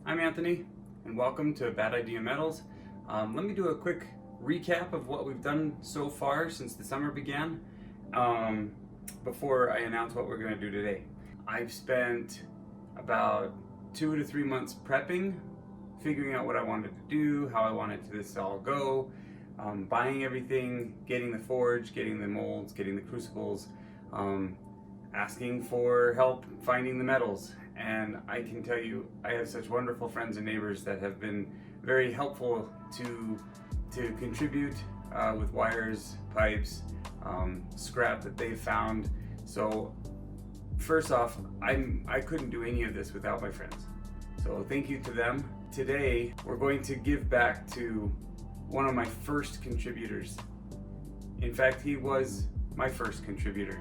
I'm Anthony, and welcome to Bad Idea Metals. Let me do a quick recap of what we've done so far since the summer began before I announce what we're going to do today. I've spent about 2 to 3 months prepping, figuring out what I wanted to do, how I wanted this to all go, buying everything, getting the forge, getting the molds, getting the crucibles, asking for help finding the metals. And I can tell you, I have such wonderful friends and neighbors that have been very helpful to contribute with wires, pipes, scrap that they've found. So first off, I couldn't do any of this without my friends. So thank you to them. Today, we're going to give back to one of my first contributors. In fact, he was my first contributor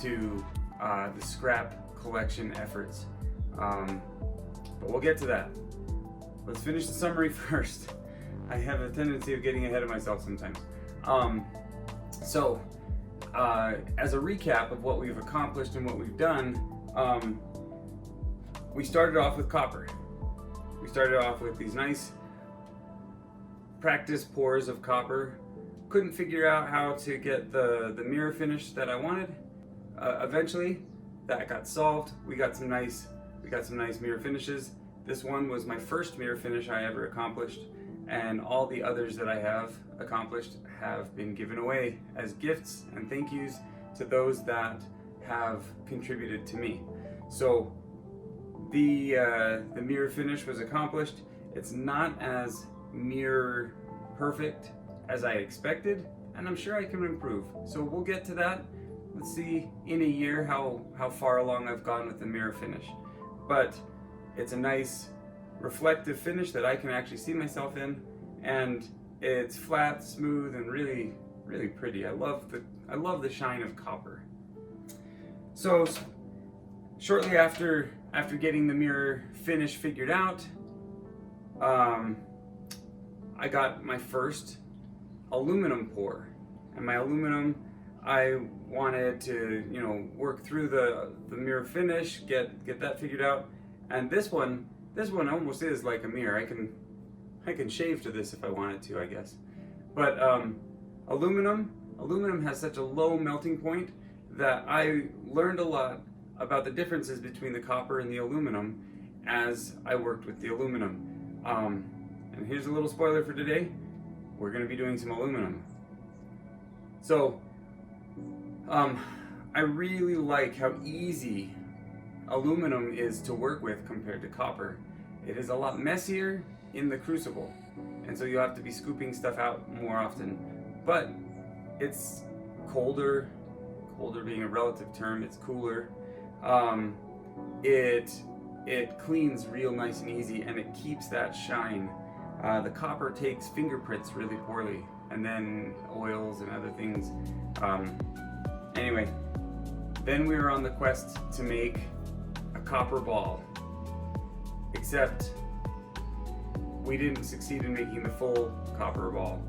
to the scrap collection efforts. But we'll get to that. Let's finish the summary first. I have a tendency of getting ahead of myself sometimes. As a recap of what we've accomplished and what we've done, we started off with copper. We started off with these nice practice pours of copper. Couldn't figure out how to get the mirror finish that I wanted. Eventually, that got solved. We got some nice mirror finishes. This one was my first mirror finish I ever accomplished, and all the others that I have accomplished have been given away as gifts and thank yous to those that have contributed to me. So the mirror finish was accomplished. It's not as mirror perfect as I expected, and I'm sure I can improve. So we'll get to that. Let's see in a year how far along I've gone with the mirror finish. But it's a nice reflective finish that I can actually see myself in, and it's flat, smooth, and really, really pretty. I love the shine of copper. So shortly after getting the mirror finish figured out, I got my first aluminum pour, and my aluminum, I wanted to, work through the mirror finish, get that figured out, and this one almost is like a mirror. I can shave to this if I wanted to, I guess. But aluminum has such a low melting point that I learned a lot about the differences between the copper and the aluminum as I worked with the aluminum. And here's a little spoiler for today: we're going to be doing some aluminum. So I really like how easy aluminum is to work with compared to copper. It is a lot messier in the crucible, and so you have to be scooping stuff out more often. But it's colder being a relative term, it's cooler. It cleans real nice and easy, and it keeps that shine. The copper takes fingerprints really poorly, and then oils and other things. Anyway, then we were on the quest to make a copper ball, except we didn't succeed in making the full copper ball.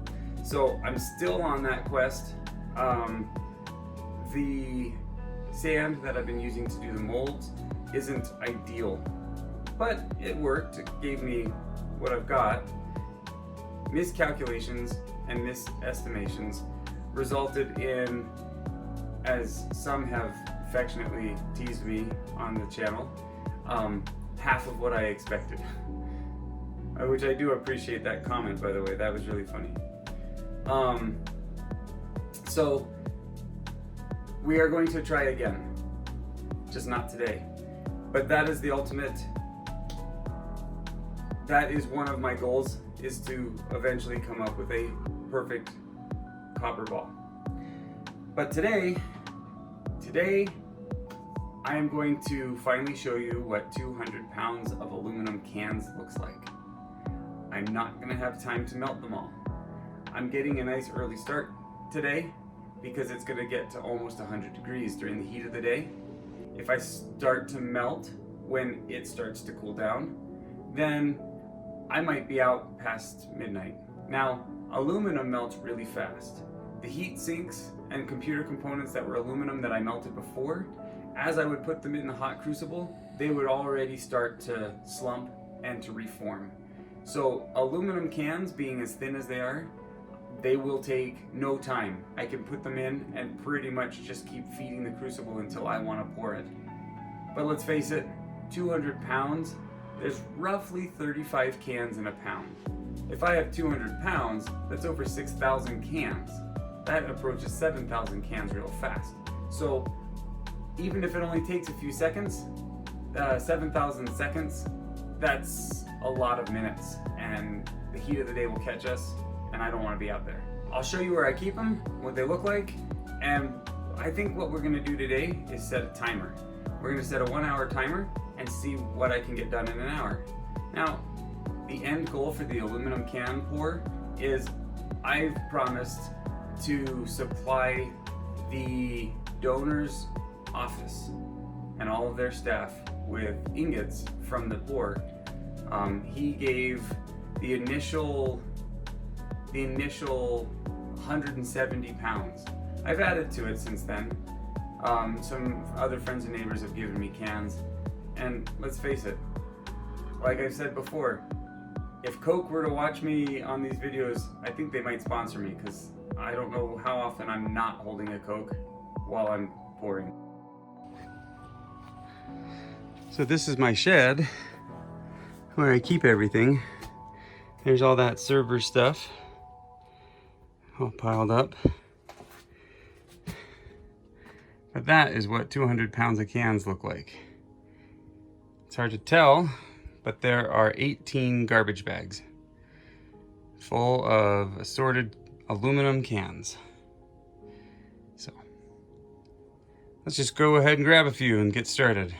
So I'm still on that quest. The sand that I've been using to do the molds isn't ideal, but it worked. It gave me what I've got. Miscalculations and misestimations resulted in, as some have affectionately teased me on the channel, half of what I expected. Which I do appreciate that comment, by the way. That was really funny. So we are going to try again, just not today. But that is the ultimate. That is one of my goals, is to eventually come up with a perfect copper ball. But today I am going to finally show you what 200 pounds of aluminum cans looks like. I'm not gonna have time to melt them all. I'm getting a nice early start today because it's gonna get to almost 100 degrees during the heat of the day. If I start to melt when it starts to cool down, then I might be out past midnight. Now, aluminum melts really fast. The heat sinks and computer components that were aluminum that I melted before, as I would put them in the hot crucible, they would already start to slump and to reform. So aluminum cans, being as thin as they are, they will take no time. I can put them in and pretty much just keep feeding the crucible until I want to pour it. But let's face it, 200 pounds, there's roughly 35 cans in a pound. If I have 200 pounds, that's over 6,000 cans. That approaches 7,000 cans real fast. So even if it only takes a few seconds, 7,000 seconds, that's a lot of minutes, and the heat of the day will catch us, and I don't want to be out there. I'll show you where I keep them, what they look like, and I think what we're going to do today is set a timer. We're going to set a 1-hour timer and see what I can get done in an hour. Now, the end goal for the aluminum can pour is I've promised to supply the donor's office and all of their staff with ingots from the pour. He gave the initial 170 pounds. I've added to it since then. Some other friends and neighbors have given me cans, and let's face it, like I've said before, if Coke were to watch me on these videos, I think they might sponsor me, because I don't know how often I'm not holding a Coke while I'm pouring. So this is my shed where I keep everything. There's all that server stuff all piled up. But that is what 200 pounds of cans look like. It's hard to tell, but there are 18 garbage bags full of assorted aluminum cans. So let's just go ahead and grab a few and get started.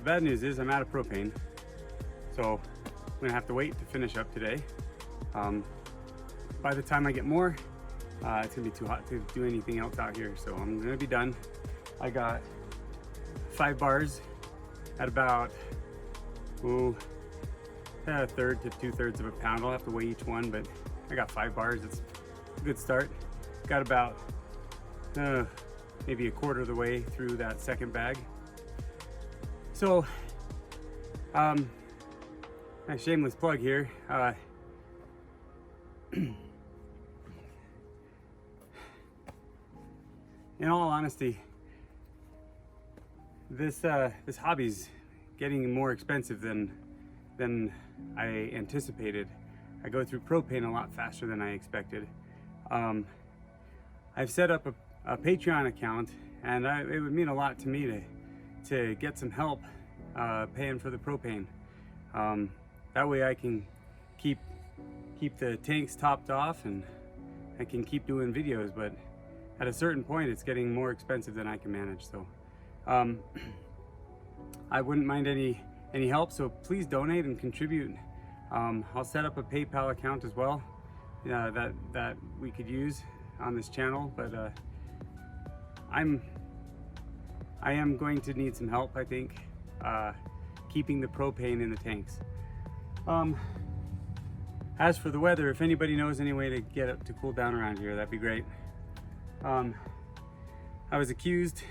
the bad news is I'm out of propane, so I'm gonna have to wait to finish up today. By the time I get more, it's gonna be too hot to do anything else out here, so I'm gonna be done. I got 5 bars at about a third to 2/3 of a pound. I'll have to weigh each one, but I got 5 bars. It's a good start. Got about maybe a quarter of the way through that second bag. So, a shameless plug here. In all honesty, this hobby's getting more expensive than I anticipated. I go through propane a lot faster than I expected. I've set up a Patreon account, and it would mean a lot to me to get some help paying for the propane. That way I can keep the tanks topped off and I can keep doing videos, but at a certain point it's getting more expensive than I can manage. So I wouldn't mind any help, so please donate and contribute. I'll set up a PayPal account as well that we could use on this channel, but I am going to need some help, I think, keeping the propane in the tanks. As for the weather, if anybody knows any way to get it to cool down around here, that'd be great. I was accused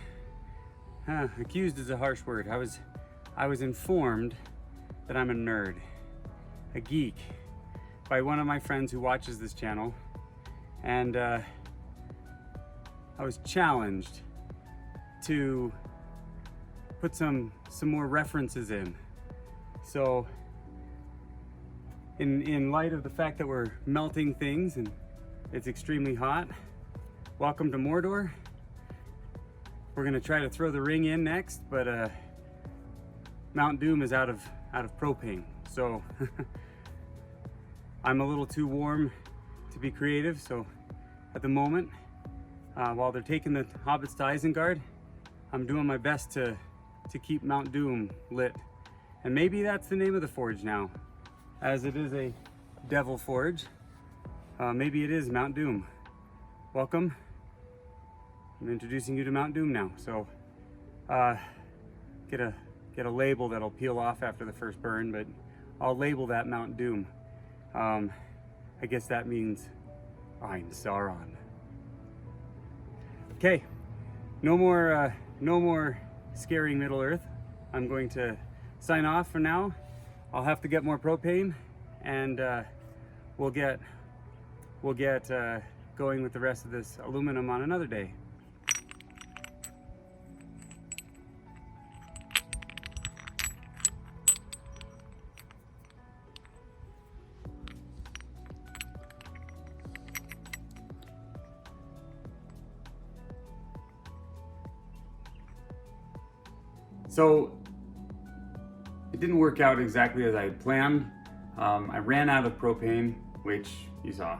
is a harsh word. I was informed that I'm a nerd, a geek, by one of my friends who watches this channel, and I was challenged to put some more references in. So in light of the fact that we're melting things and it's extremely hot, welcome to Mordor. We're gonna try to throw the ring in next, but Mount Doom is out of propane, so I'm a little too warm to be creative. So at the moment, while they're taking the hobbits to Isengard, I'm doing my best to keep Mount Doom lit. And maybe that's the name of the forge now, as it is a devil forge. Maybe it is Mount Doom. Welcome. I'm introducing you to Mount Doom now. So get a label that'll peel off after the first burn, but I'll label that Mount Doom. I guess that means I'm Sauron. Okay, no more scaring Middle Earth. I'm going to sign off for now. I'll have to get more propane, and we'll get going with the rest of this aluminum on another day. So it didn't work out exactly as I had planned. I ran out of propane, which you saw.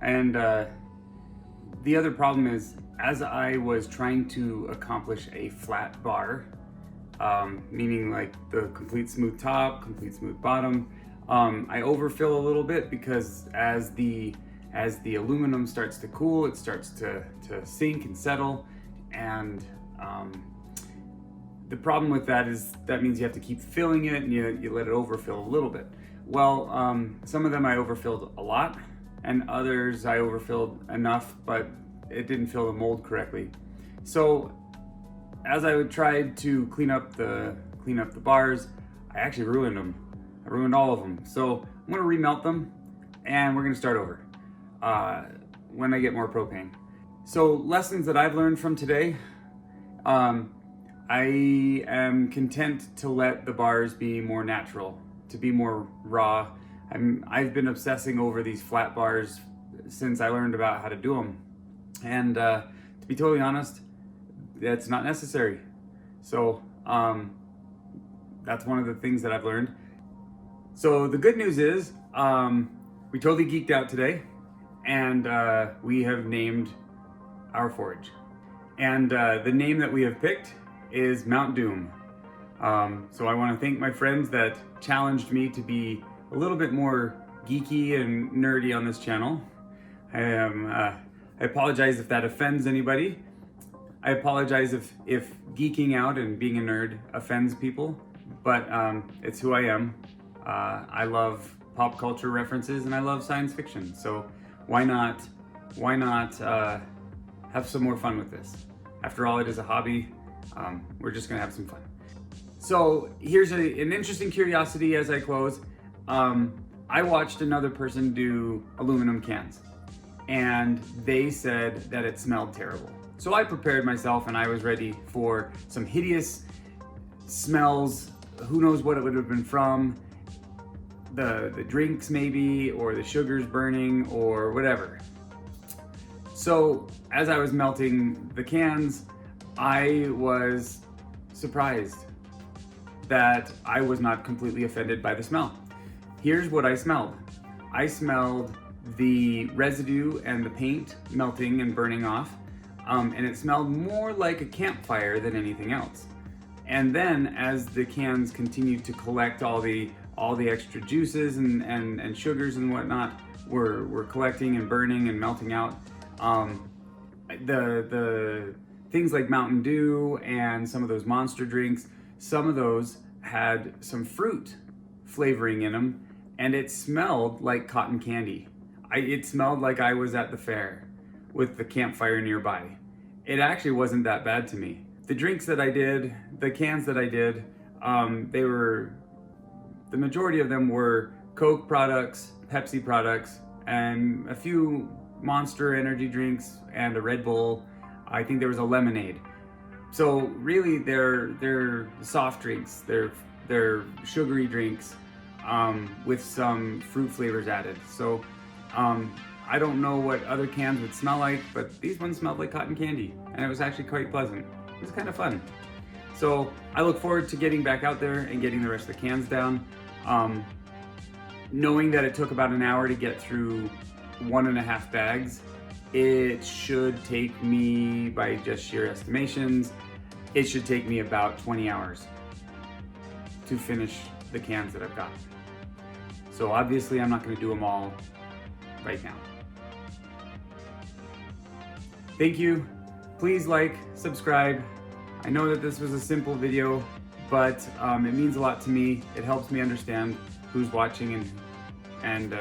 And the other problem is, as I was trying to accomplish a flat bar, meaning like the complete smooth top, complete smooth bottom, I overfill a little bit because as the aluminum starts to cool, it starts to sink and settle, and the problem with that is that means you have to keep filling it, and you let it overfill a little bit. Well, some of them I overfilled a lot, and others I overfilled enough, but it didn't fill the mold correctly. So as I tried to clean up the bars, I actually ruined them. I ruined all of them. So I'm gonna remelt them, and we're gonna start over when I get more propane. So lessons that I've learned from today. I am content to let the bars be more natural, to be more raw. I've been obsessing over these flat bars since I learned about how to do them. And to be totally honest, that's not necessary. So that's one of the things that I've learned. So the good news is we totally geeked out today, and we have named our forge. And the name that we have picked is Mount Doom. So I want to thank my friends that challenged me to be a little bit more geeky and nerdy on this channel. I apologize if that offends anybody. I apologize if geeking out and being a nerd offends people, but it's who I am. I love pop culture references and I love science fiction, so why not have some more fun with this? After all, it is a hobby. We're just gonna have some fun. So here's an interesting curiosity as I close. I watched another person do aluminum cans, and they said that it smelled terrible. So I prepared myself and I was ready for some hideous smells. Who knows what it would have been from? The drinks maybe, or the sugars burning, or whatever. So as I was melting the cans, I was surprised that I was not completely offended by the smell. Here's what I smelled. I smelled the residue and the paint melting and burning off, and it smelled more like a campfire than anything else. And then as the cans continued to collect all the extra juices and sugars and whatnot were collecting and burning and melting out, the things like Mountain Dew and some of those monster drinks, some of those had some fruit flavoring in them, and it smelled like cotton candy. It smelled like I was at the fair with the campfire nearby. It actually wasn't that bad to me. The drinks that I did, the cans that I did, the majority of them were Coke products, Pepsi products, and a few Monster energy drinks and a Red Bull. I think there was a lemonade. So really they're soft drinks, they're sugary drinks with some fruit flavors added. So I don't know what other cans would smell like, but these ones smelled like cotton candy, and it was actually quite pleasant. It was kind of fun. So I look forward to getting back out there and getting the rest of the cans down. Knowing that it took about an hour to get through 1.5 bags, it should take me, by just sheer estimations, it should take me about 20 hours to finish the cans that I've got. So obviously I'm not going to do them all right now. Thank you. Please like, subscribe. I know that this was a simple video, but it means a lot to me. It helps me understand who's watching, and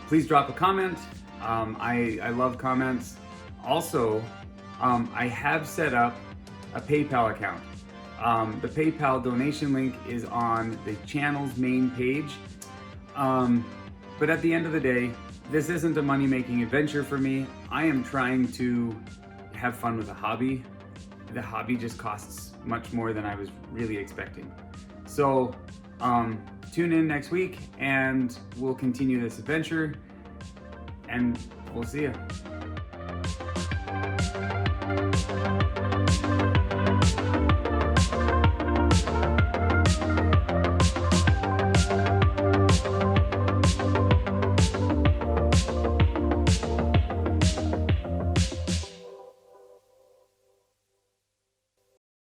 please drop a comment. I love comments. Also, I have set up a PayPal account. The PayPal donation link is on the channel's main page. But at the end of the day, this isn't a money-making adventure for me. I am trying to have fun with a hobby. The hobby just costs much more than I was really expecting. So tune in next week and we'll continue this adventure, and we'll see you.